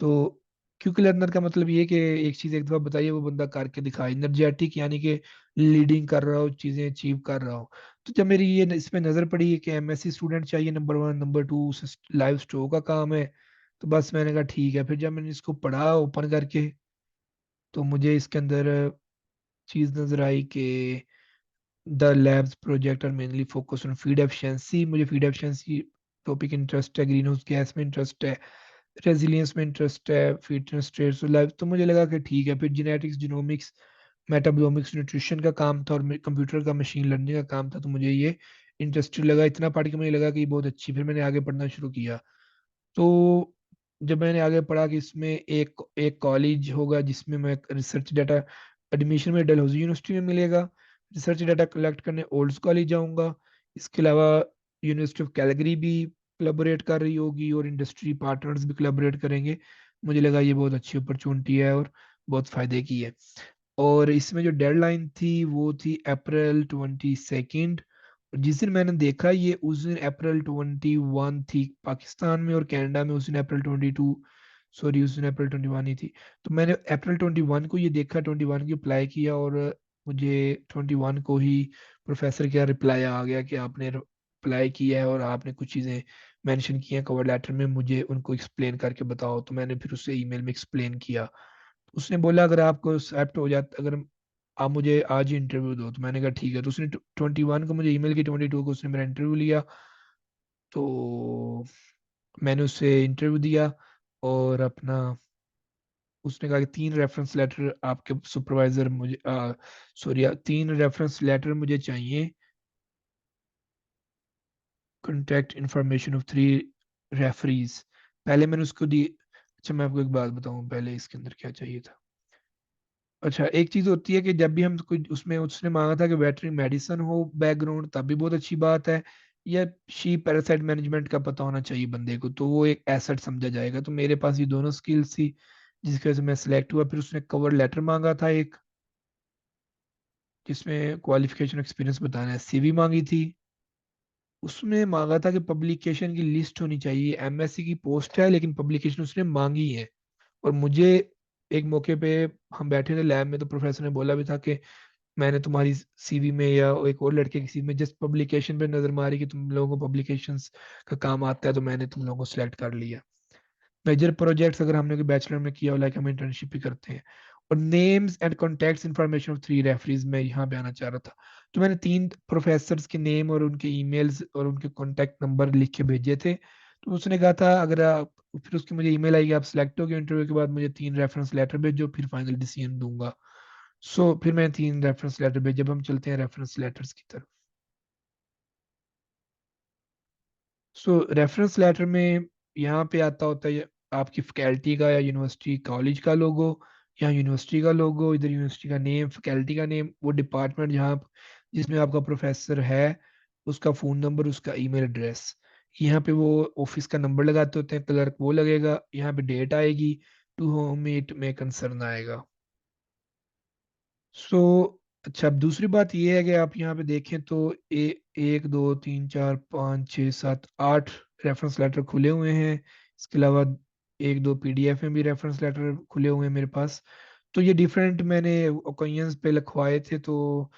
तो क्योंकि लर्नर का मतलब ये कि एक चीज एक दफा बताइए वो बंदा करके दिखाए। एनर्जेटिक यानी कि लीडिंग कर रहा हो, चीजें अचीव कर रहा हो। तो जब मेरी ये इसमें नजर पड़ी कि MSc स्टूडेंट चाहिए, नंबर 1, नंबर 2 लाइव स्टोर का काम है, तो बस मैंने कहा ठीक है। फिर जब मैंने इसको पढ़ा ओपन करके, तो मुझे इसके अंदर चीज नजर आई कि the labs project are mainly focus on feed efficiency. मुझे फीड एफिशिएंसी टॉपिक इंटरेस्ट है, ग्रीन हाउस गैस में इंटरेस्ट है, रेजिलियंस में इंटरेस्ट है, फिटनेस ट्रेड्स लाइफ। तो मुझे लगा कि ठीक है। फिर जेनेटिक्स, जीनोमिक्स, मेटाबोमिक्स, न्यूट्रिशन का काम था और कंप्यूटर का मशीन लर्निंग का काम था, तो मुझे ये इंटरेस्टिंग लगा। इतना पढ़ के मुझे लगा कि ये बहुत अच्छी। फिर मैंने आगे पढ़ना शुरू किया। तो जब मैंने आगे पढ़ा कि इसमें एक एक कॉलेज होगा जिसमें मैं रिसर्च डाटा, एडमिशन में डलहौजी यूनिवर्सिटी में मिलेगा, रिसर्च डाटा कलेक्ट करने ओल्ड्स कॉलेज जाऊंगा। इसके अलावा यूनिवर्सिटी ऑफ कैलगरी भी कोलैबोरेट कर रही होगी और इंडस्ट्री पार्टनर्स भी कोलैबोरेट करेंगे। मुझे लगा ये बहुत अच्छी अपॉर्चुनिटी है और बहुत फायदे की है। और इसमें जो डेडलाइन थी वो थी अप्रैल 22। और जिस दिन मैंने देखा ये उस दिन अप्रैल 21 थी पाकिस्तान में, और कनाडा में उस दिन अप्रैल 22, सॉरी उस दिन अप्रैल 21 ही थी। तो मैंने अप्रैल 21 को ये देखा, 21 की अप्लाई किया, और मुझे 21 को ही प्रोफेसर का रिप्लाई आ गया कि आपने अप्लाई किया है और आपने कुछ चीज़ें मेंशन की हैं कवर लेटर में, मुझे उनको एक्सप्लेन करके बताओ। तो मैंने फिर उससे ईमेल में एक्सप्लेन किया। उसने बोला अगर आपको एक्सेप्ट हो जाता, अगर आप मुझे आज ही इंटरव्यू दो। तो मैंने कहा ठीक है। तो उसने 21 को मुझे ईमेल की, 22 को उसने मेरा इंटरव्यू लिया। तो मैंने उससे इंटरव्यू दिया और अपना, उसने कहा कि 3 रेफरेंस लेटर आपके सुपरवाइजर मुझे, सॉरी, 3 रेफरेंस लेटर मुझे चाहिए, कॉन्टैक्ट इंफॉर्मेशन ऑफ 3 रेफरीज। पहले मैंने उसको दी। अच्छा मैं आपको एक बात बताऊं, पहले इसके अंदर क्या चाहिए था। अच्छा एक चीज होती है कि जब भी हम कुछ, उसमें उसने मांगा था कि वेटरनरी मेडिसिन हो बैकग्राउंड, तब भी बहुत अच्छी बात है। या शी पैरासाइट मैनेजमेंट का पता होना चाहिए बंदे को, तो वो एक एसेट समझा जाएगा। तो मेरे पास ये दोनों स्किल्स थी जिसकी वजह से मैं सिलेक्ट हुआ। फिर उसने कवर लेटर मांगा था एक, जिसमें क्वालिफिकेशन एक्सपीरियंस बताना है, CV मांगी थी। उसमें मांगा था कि पब्लिकेशन की लिस्ट होनी चाहिए। MSc की पोस्ट है लेकिन पब्लिकेशन उसने मांगी है। और मुझे एक मौके पे हम बैठे थे लैब में, तो प्रोफेसर ने बोला भी था कि मैंने तुम्हारी सीवी में या एक और लड़के की सीवी में जस्ट पब्लिकेशन पे नजर मारी कि तुम लोगों को पब्लिकेशंस का काम आता है, तो मैंने तुम लोगों को सिलेक्ट कर लिया। मेजर प्रोजेक्ट्स अगर हमने कोई बैचलर में किया हो, लाइक हम इंटर्नशिप भी करते हैं। और names and contacts information of 3 referees मैं यहाँ पे आना चाह रहा था। तो मैंने 3 प्रोफेसर्स के नेम और उनके ईमेल्स और उनके कॉन्टैक्ट नंबर लिख के भेजे थे। तो उसने कहा था अगर आप, फिर उसकी मुझे ईमेल आई कि आप सिलेक्ट हो गए इंटरव्यू के बाद, मुझे 3 रेफरेंस लेटर भेजो, फिर फाइनल डिसीजन दूंगा। फिर मैंने 3 रेफरेंस लेटर भेजे। जब हम चलते हैं रेफरेंस लेटर्स की तरफ। रेफरेंस लेटर में यहाँ पे आता होता है आपकी फैकल्टी का या यूनिवर्सिटी कॉलेज का लोगो, या यूनिवर्सिटी का लोगो, इधर यूनिवर्सिटी का नेम, फैकल्टी का नेम, वो डिपार्टमेंट जिसमें आपका प्रोफेसर है, उसका फ़ोन नंबर, उसका ईमेल एड्रेस। यहाँ पे वो ऑफिस का नंबर लगाते होते हैं, क्लर्क वो लगेगा, यहाँ पे डेट आएगी, टू होम इट में कंसर्न आएगा। सो अच्छा, अब दूसरी बात ये है कि आप यहाँ पे देखें तो 1 2 3 4 5 6 7 8 रेफरेंस लेटर खुले हुए हैं। इसके अलावा 1 2 पीडीएफ में भी रेफरेंस लेटर खुले हुए हैं मेरे पास। तो ये डिफरेंट मैंने ओकेजन्स पे लिखवाए थे, तो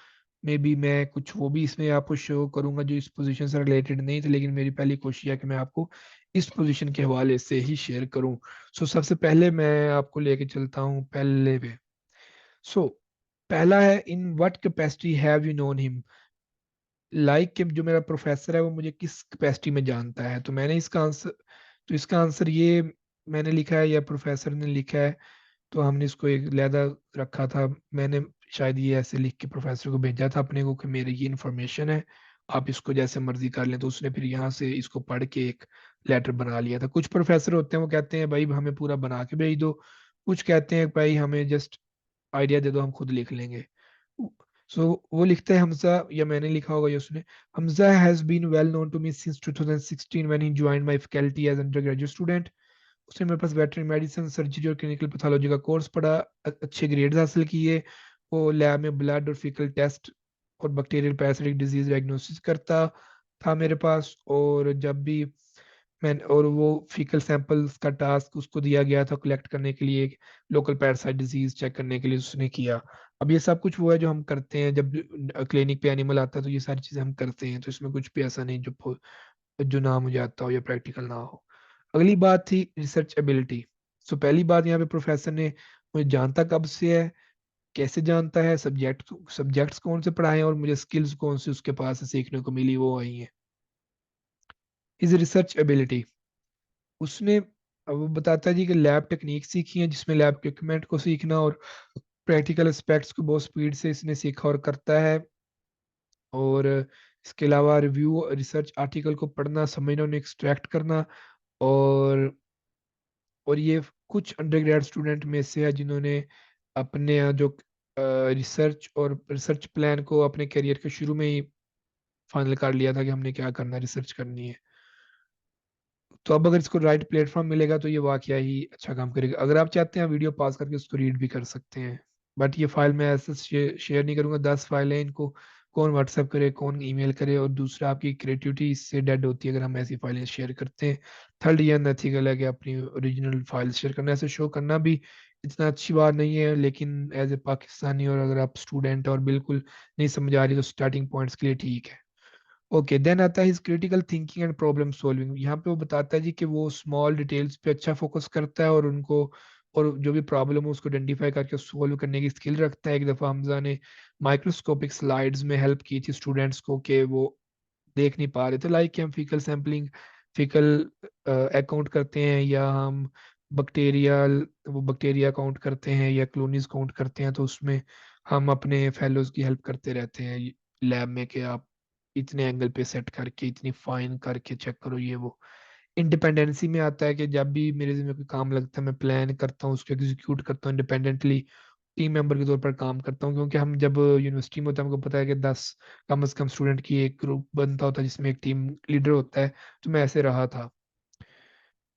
मे बी मैं कुछ वो भी इसमें आपको शो करूंगा जो इस पोजीशन से रिलेटेड नहीं थे, लेकिन मेरी पहली कोशिश है कि मैं आपको इस पोजीशन के हवाले से ही शेयर करूं। सबसे पहले मैं आपको लेके चलता हूँ पहले पे। सो पहला है, in what capacity have you known him. Like कि जो मेरा प्रोफेसर है वो मुझे किस कैपेसिटी में जानता है। इसका आंसर ये मैंने लिखा है या प्रोफेसर ने लिखा है, तो हमने इसको एक लहदा रखा था। मैंने शायद ये ऐसे लिख के प्रोफेसर को भेजा था अपने को कि मेरी ये इन्फॉर्मेशन है, आप इसको जैसे मर्जी कर लें। तो उसने फिर यहाँ से इसको पढ़ के एक लेटर बना लिया था। कुछ प्रोफेसर होते हैं वो कहते हैं भाई हमें पूरा बना के भेज दो, कुछ कहते हैं भाई हमें जस्ट आइडिया दे दो, हम खुद लिख लेंगे। वो लिखता है हमजा, या मैंने लिखा होगा या उसने। Hamza has been well known to me since 2016 when he joined my faculty as under graduate student. उसने मेरे पास वेटरनरी मेडिसिन, सर्जरी और क्लिनिकल पैथोलॉजी का कोर्स पढ़ा, अच्छे ग्रेड्स हासिल किए। वो लैब में ब्लड और फीकल टेस्ट और बैक्टीरियल पैरासिटिक डिजीज डायग्नोसिस करता था मेरे पास। और जब भी और वो फीकल सैंपल्स का टास्क उसको दिया गया था कलेक्ट करने के लिए, लोकल पैरासाइट डिजीज चेक करने के लिए उसने किया। अब ये सब कुछ वो है जो हम करते हैं जब क्लिनिक पे एनिमल आता है, तो ये सारी चीजें हम करते हैं। तो इसमें कुछ भी ऐसा नहीं जो ना मुझे आता हो या प्रैक्टिकल ना हो। अगली बात थी रिसर्च एबिलिटी। पहली बात यहाँ पे प्रोफेसर ने मुझे जानता कब से है, कैसे जानता है, सब्जेक्ट्स कौन से पढ़ाए हैं, और मुझे स्किल्स कौन सी उसके पास से सीखने को मिली वो आई है। इज रिसर्च एबिलिटी, उसने अब वो बताता है जी कि लैब टेक्निक सीखी है, जिसमें लैब इक्विपमेंट को सीखना और प्रैक्टिकल एस्पेक्ट्स को बहुत स्पीड से इसने सीखा और करता है। और इसके अलावा रिव्यू रिसर्च आर्टिकल को पढ़ना, समझना, उन्हें एक्सट्रैक्ट करना। और ये कुछ अंडरग्रेड स्टूडेंट में से है जिन्होंने अपने जो रिसर्च और रिसर्च प्लान को अपने करियर के शुरू में ही फाइनल कर लिया था कि हमने क्या करना है, रिसर्च करनी है। तो अब अगर इसको राइट प्लेटफॉर्म मिलेगा तो ये वाकया ही अच्छा काम करेगा। अगर आप चाहते हैं वीडियो पॉज करके उसको रीड भी कर सकते हैं, बट ये फाइल मैं ऐसे शेयर नहीं करूंगा। 10 फाइलें, इनको कौन व्हाट्सएप करे, कौन ईमेल करे, और दूसरा आपकी क्रिएटिविटी इससे डेड होती है अगर हम ऐसी फाइलें शेयर करते हैं। थर्ड, ये अनएथिकल है कि अपनी ओरिजिनल फाइल शेयर करना, ऐसे शो करना भी इतना अच्छी बात नहीं है। लेकिन एज ए पाकिस्तानी और अगर आप स्टूडेंट और बिल्कुल नहीं समझ आ रही, तो स्टार्टिंग पॉइंट्स के लिए ठीक है। ओके, देन आता है critical thinking and problem solving. यहाँ पे वो बताता है जी कि वो स्मॉल डिटेल्स पे अच्छा फोकस करता है, और उनको और जो भी प्रॉब्लम है उसको आइडेंटिफाई करके सॉल्व करने की स्किल रखता है। एक दफ़ा हमजा ने माइक्रोस्कोपिक स्लाइड्स में हेल्प की थी स्टूडेंट्स को कि वो देख नहीं पा रहे थे, लाइक कि हम फीकल सैम्पलिंग, फीकल अकाउंट करते हैं, या हम बैक्टीरियल वो बैक्टीरिया काउंट करते हैं या कॉलोनीज काउंट करते हैं, तो उसमें हम अपने फेलोज की हेल्प करते रहते हैं लैब में कि आप इतने एंगल पे सेट करके इतनी फाइन करके चेक करो ये वो। इंडिपेंडेंसी में आता है कि जब भी मेरे जिम्मे कोई काम लगता है मैं प्लान करता हूँ, उसको एग्जीक्यूट करता हूँ इंडिपेंडेंटली, टीम मेंबर के तौर पर काम करता हूँ। क्योंकि हम जब यूनिवर्सिटी में होते हैं हमको पता है कि 10 कम से कम स्टूडेंट की एक ग्रुप बनता होता है जिसमें एक टीम लीडर होता है। तो मैं ऐसे रहा था।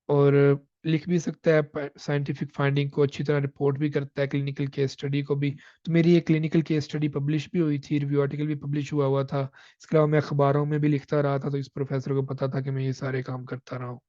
और लिख भी सकता है, साइंटिफिक फाइंडिंग को अच्छी तरह रिपोर्ट भी करता है, क्लिनिकल केस स्टडी को भी। तो मेरी एक क्लिनिकल केस स्टडी पब्लिश भी हुई थी, रिव्यू आर्टिकल भी पब्लिश हुआ हुआ था। इसके अलावा मैं अखबारों में भी लिखता रहा था, तो इस प्रोफेसर को पता था कि मैं ये सारे काम करता रहा हूँ।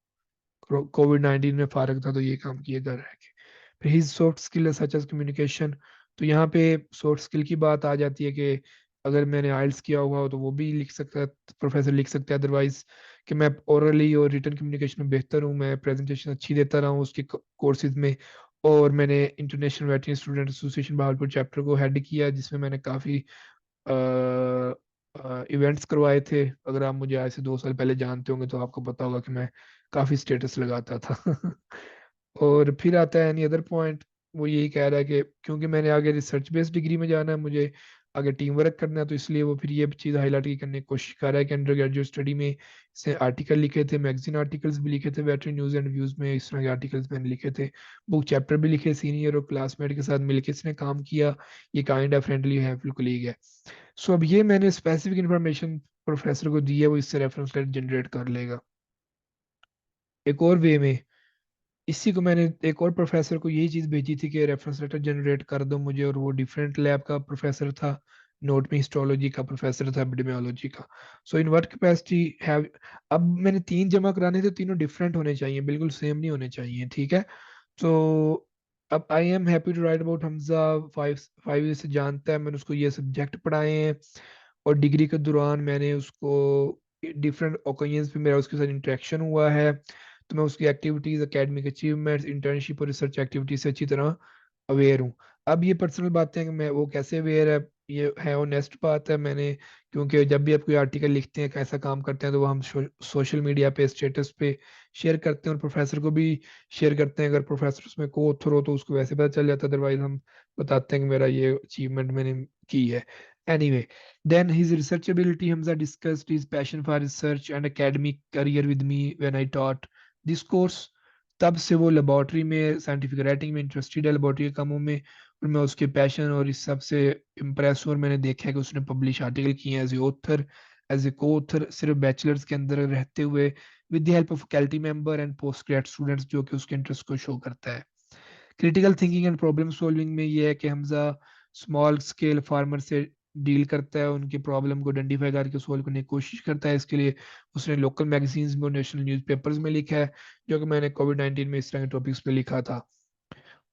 कोविड 19 में फारग था तो ये काम किए कर रहे his soft skill such as communication. तो यहाँ पे सॉफ्ट स्किल की बात आ जाती है कि अगर मैंने आइल्स किया हुआ हो तो वो भी लिख सकता है, प्रोफेसर लिख सकते हैं। अदरवाइज कि मैं ओरली और रिटन कम्युनिकेशन में बेहतर हूँ, मैं प्रेजेंटेशन अच्छी देता रहा हूँ उसके कोर्सेज में। और मैंने international veterinary student association Bahawalpur chapter को हेड किया, जिसमें मैंने काफ़ी इवेंट्स करवाए थे। अगर आप मुझे आज से 2 साल पहले जानते होंगे तो आपको पता होगा कि मैं काफ़ी स्टेटस लगाता था। और फिर आता है एनी अदर पॉइंट। वो यही कह रहा है कि क्योंकि मैंने आगे रिसर्च बेस्ड डिग्री में जाना है, मुझे आगे टीम वर्क करना है, तो इसलिए वो फिर ये चीज़ हाईलाइट करने की कोशिश कर रहा है कि अंडर ग्रेजुएट स्टडी में इसने आर्टिकल लिखे थे, मैगजीन आर्टिकल्स भी लिखे थे, वेटरनरी न्यूज़ एंड व्यूज़ में इस तरह के आर्टिकल्स मैंने लिखे थे, बुक चैप्टर भी लिखे, सीनियर और क्लासमेट के साथ मिलकर इसने काम किया। ये kind of friendly helpful colleague है। सो अब ये मैंने स्पेसिफिक इंफॉर्मेशन प्रोफेसर को दी है, वो इससे रेफरेंस लेटर जनरेट कर लेगा। एक और वे में इसी को मैंने एक और प्रोफेसर को यही चीज़ भेजी थी कि रेफरेंस लेटर जनरेट कर दो मुझे, और वो डिफरेंट लैब का प्रोफेसर था, नोट में हिस्टोलॉजी का प्रोफेसर था, एपिडेमियोलॉजी का। सो इन व्हाट कैपेसिटी हैव, अब मैंने 3 जमा कराने थे, तीनों डिफरेंट होने चाहिए, बिल्कुल सेम नहीं होने चाहिए, ठीक है। तो अब I am happy to write about Hamza. 5 5 से जानता है, मैंने उसको ये सब्जेक्ट पढ़ाए हैं, और डिग्री के दौरान मैंने उसको डिफरेंट ओकेजन्स पे मेरा उसके साथ इंटरेक्शन हुआ है। तो मैं उसकी एक्टिविटीज, एकेडमिक अचीवमेंट्स, इंटर्नशिप और रिसर्च एक्टिविटीज से अच्छी तरह अवेयर हूँ। अब ये पर्सनल बातें हैं कि मैं वो कैसे अवेयर है, ये है ऑनेस्ट बात है। मैंने, क्योंकि जब भी आप कोई आर्टिकल लिखते हैं, कैसा काम करते हैं, तो वो हम सोशल मीडिया पे, स्टेटस पे शेयर करते हैं, और प्रोफेसर को भी शेयर करते हैं। अगर प्रोफेसर उसमें को ऑथर हो तो उसको वैसे पता चल जाता है, अदरवाइज हम बताते हैं कि मेरा ये अचीवमेंट मैंने की है। Anyway, then his research ability, Hamza discussed his passion for research and academic career with me when I taught this course. तब से वो लेबोरेटरी में साइंटिफिक राइटिंग में इंटरेस्टेड है, लेबोरेटरी के कामों में, और मैं उसके पैशन और इस सब से इम्प्रेस हूँ। और मैंने देखा है कि उसने पब्लिश आर्टिकल किए हैं as a author, as a coauthor, सिर्फ बैचलर्स के अंदर रहते हुए, with the help of faculty member and post grade students, जो कि उसके इंटरेस्ट को शो करता है। Critical thinking and problem solving में ये है कि हमजा स्मॉल स्केल फार्मर से डील करता है, उनकी प्रॉब्लम को आइडेंटिफाई करके सॉल्व करने की कोशिश करता है। इसके लिए उसने लोकल मैगजीन्स में और नेशनल न्यूज़पेपर्स में लिखा है, जो कि मैंने कोविड 19 में इस तरह के टॉपिक्स पे लिखा था।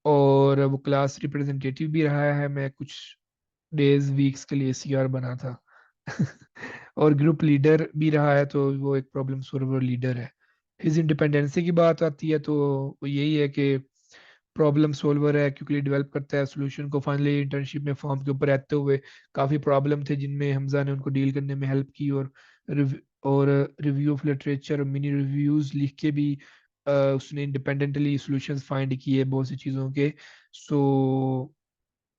और वो क्लास रिप्रेजेंटेटिव भी रहा है, मैं कुछ डेज वीक्स के लिए सीआर बना था। और ग्रुप लीडर भी रहा है, तो वो एक प्रॉब्लम सॉल्वर लीडर है। हिज इंडिपेंडेंसी की बात आती है तो वो यही है कि प्रॉब्लम सॉल्वर है, क्योंकि डेवलप करता है सोल्यूशन को। फाइनली इंटर्नशिप में फॉर्म के ऊपर रहते हुए काफ़ी प्रॉब्लम थे, जिनमें हमजा ने उनको डील करने में हेल्प की, और रिव्यू ऑफ लिटरेचर और मिनी रिव्यूज लिख के भी उसने इंडिपेंडेंटली सॉल्यूशंस फाइंड किए बहुत सी चीज़ों के। सो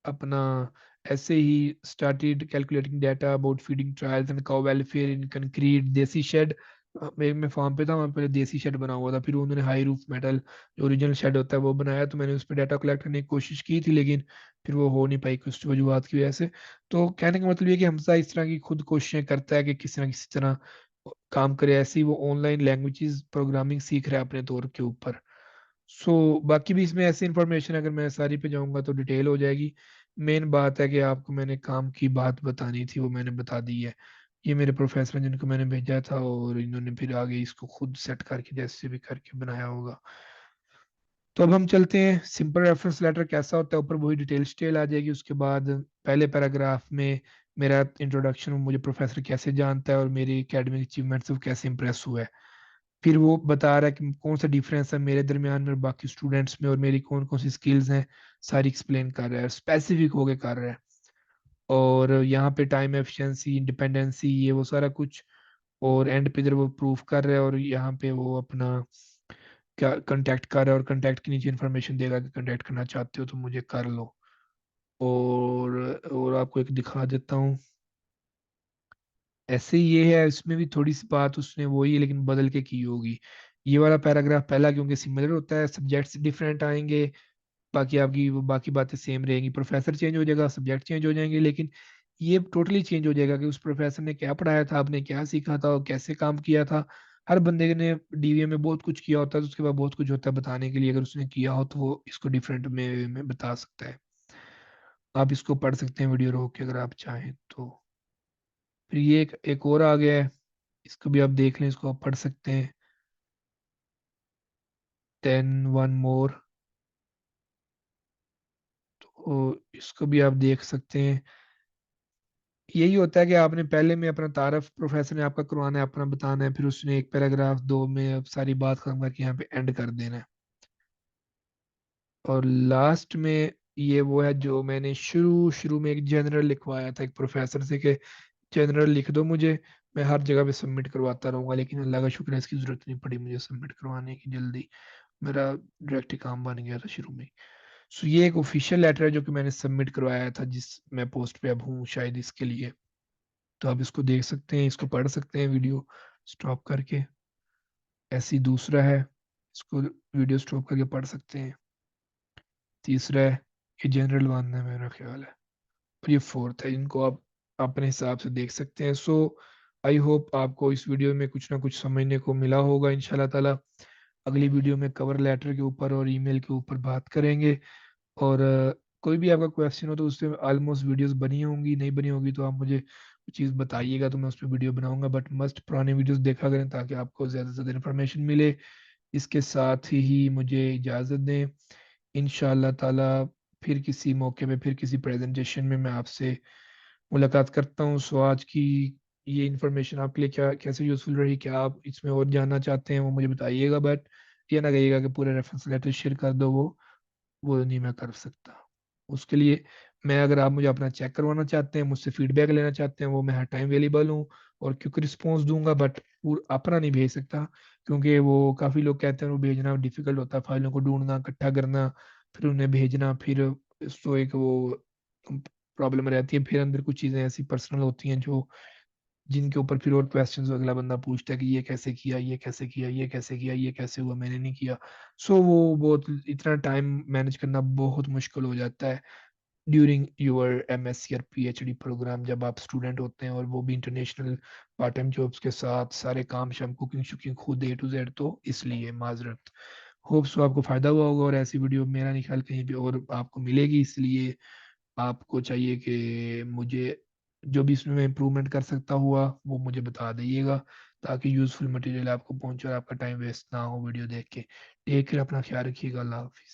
अपना ऐसे he started calculating data about feeding trials and cow welfare in concrete देसी शेड। मैं फार्म पे था, वहाँ पे देसी शेड बना हुआ था, फिर उन्होंने हाई रूफ मेटल जो ओरिजिनल शेड होता है वो बनाया, तो मैंने उस पर डाटा कलेक्ट करने की कोशिश की थी, लेकिन फिर वो हो नहीं पाई कुछ वजूहत की वजह से। तो कहने का मतलब ये कि हमसा इस तरह की खुद कोशिशें करता है कि किसी ना किसी तरह काम करे। ऐसे ही वो ऑनलाइन लैंग्वेजेस प्रोग्रामिंग सीख रहा है अपने तौर के ऊपर। बाकी भी इसमें ऐसी इंफॉर्मेशन अगर मैं सारी पे जाऊंगा तो डिटेल हो जाएगी। मेन बात है कि आपको मैंने काम की बात बतानी थी, वो मैंने बता दी है। ये मेरे प्रोफेसर हैं जिनको मैंने भेजा था, और इन्होंने फिर आगे इसको खुद सेट करके जैसे भी करके बनाया होगा। तो अब हम चलते हैं, सिंपल रेफरेंस लेटर कैसा होता है, ऊपर वही डिटेल आ जाएगी। उसके बाद पहले पैराग्राफ में मेरा इंट्रोडक्शन, मुझे प्रोफेसर कैसे जानता है और मेरी एकेडमिक अचीवमेंट से वो कैसे इंप्रेस हुआ है। फिर वो बता रहा है कि कौन सा डिफरेंस है मेरे दरमियान में और बाकी स्टूडेंट्स में, और मेरी कौन कौन सी स्किल्स हैं, सारी एक्सप्लेन कर रहा है, स्पेसिफिक होके कर रहा है। और यहाँ पे टाइम एफिशिएंसी, इंडिपेंडेंसी, ये वो सारा कुछ। और एंड पे जब वो प्रूफ कर रहा है, और यहाँ पे वो अपना क्या कंटेक्ट कर रहा है, और कंटेक्ट के नीचे इन्फॉर्मेशन देगा कि कंटेक्ट करना चाहते हो तो मुझे कर लो। और और आपको एक दिखा देता हूँ। ऐसे ये है, इसमें भी थोड़ी सी बात उसने वही है लेकिन बदल के की होगी। ये वाला पैराग्राफ पहला क्योंकि सिमिलर होता है, सब्जेक्ट्स डिफरेंट आएंगे, बाकी आपकी वो बाकी बातें सेम रहेंगी, प्रोफेसर चेंज हो जाएगा, सब्जेक्ट चेंज हो जाएंगे, लेकिन ये टोटली चेंज हो जाएगा कि उस प्रोफेसर ने क्या पढ़ाया था, आपने क्या सीखा था और कैसे काम किया था। हर बंदे ने डीवीए में बहुत कुछ किया होता है, तो उसके बाद बहुत कुछ होता है बताने के लिए। अगर उसने किया हो तो वो इसको डिफरेंट में बता सकता है। आप इसको पढ़ सकते हैं वीडियो रोक के अगर आप चाहें तो। फिर ये एक और आ गया है, इसको भी आप देख लें, इसको आप पढ़ सकते हैं। देन वन मोर, और इसको भी आप देख सकते हैं। यही होता है कि आपने पहले में अपना तारफ प्रोफेसर ने आपका करवाना है, अपना बताना है, फिर उसने एक पैराग्राफ दो में अब सारी बात खत्म करके यहाँ पे एंड कर देना है। और लास्ट में ये वो है जो मैंने शुरू शुरू में एक जनरल लिखवाया था एक प्रोफेसर से कि जनरल लिख दो मुझे, मैं हर जगह पे सबमिट करवाता रहूंगा, लेकिन अल्लाह का शुक्र है इसकी जरूरत नहीं पड़ी मुझे सबमिट करवाने की जल्दी। मेरा डायरेक्ट ही काम बन गया था शुरू में। सो ये एक ऑफिशियल लेटर है जो कि मैंने सबमिट करवाया था, जिस मैं पोस्ट पे अब हूँ शायद इसके लिए। तो आप इसको देख सकते हैं, इसको पढ़ सकते हैं वीडियो स्टॉप करके। ऐसे ही दूसरा है, इसको वीडियो स्टॉप करके पढ़ सकते हैं। तीसरा है, ये जनरल वन है मेरा ख्याल है। और ये फोर्थ है, इनको आप अपने हिसाब से देख सकते हैं। सो आई होप आपको इस वीडियो में कुछ ना कुछ समझने को मिला होगा इंशाल्लाह ताला। अगली वीडियो में कवर लेटर के ऊपर और ईमेल के ऊपर बात करेंगे। और कोई भी आपका क्वेश्चन हो तो उससे ऑलमोस्ट वीडियोस बनी होंगी, नहीं बनी होगी तो आप मुझे चीज़ बताइएगा, तो मैं उस पर वीडियो बनाऊंगा। बट मस्ट पुराने वीडियोस देखा करें ताकि आपको ज़्यादा से ज़्यादा इन्फॉर्मेशन मिले। इसके साथ ही मुझे इजाज़त दें। इंशाल्लाह ताला फिर किसी मौके पे, फिर किसी प्रेजेंटेशन में मैं आपसे मुलाकात करता हूँ। सो आज की ये इन्फॉर्मेशन आपके लिए क्या कैसे यूज़फुल रही, क्या आप इसमें और जानना चाहते हैं वो मुझे बताइएगा। बट ये ना कहिएगा कि पूरे रेफरेंस लेटर शेयर कर दो, वो नहीं मैं कर सकता। उसके लिए मैं, अगर आप मुझे अपना चेक करवाना चाहते हैं, मुझसे फीडबैक लेना चाहते हैं, वो मैं हर टाइम अवेलेबल हूँ और क्विक रिस्पॉन्स दूंगा। बट अपना नहीं भेज सकता, क्योंकि वो काफ़ी लोग कहते हैं वो भेजना डिफिकल्ट होता है, फाइलों को ढूंढना, इकट्ठा करना, फिर उन्हें भेजना, फिर इसको एक वो प्रॉब्लम रहती है। फिर अंदर कुछ चीज़ें ऐसी पर्सनल होती हैं जो जिनके ऊपर फिर और क्वेश्चंस अगला बंदा पूछता है कि ये कैसे किया, ये कैसे किया, ये कैसे किया, ये कैसे हुआ, मैंने नहीं किया। सो वो बहुत, इतना टाइम मैनेज करना बहुत मुश्किल हो जाता है ड्यूरिंग योर एमएससी और पीएचडी प्रोग्राम, जब आप स्टूडेंट होते हैं और वो भी इंटरनेशनल पार्ट टाइम जॉब्स के साथ, सारे काम शाम, कुकिंग शुकिंग खुद ए टू जेड। तो इसलिए माजरत। होप सो आपको फायदा हुआ होगा, और ऐसी वीडियो मेरा नहीं ख्याल कहीं पे और आपको मिलेगी। इसलिए आपको चाहिए कि मुझे जो भी इसमें मैं इम्प्रूवमेंट कर सकता हुआ वो मुझे बता दीजिएगा, ताकि यूजफुल मटेरियल आपको पहुंचे और आपका टाइम वेस्ट ना हो वीडियो देख के। टेक केयर, अपना ख्याल रखिएगा, अल्लाह हाफिज।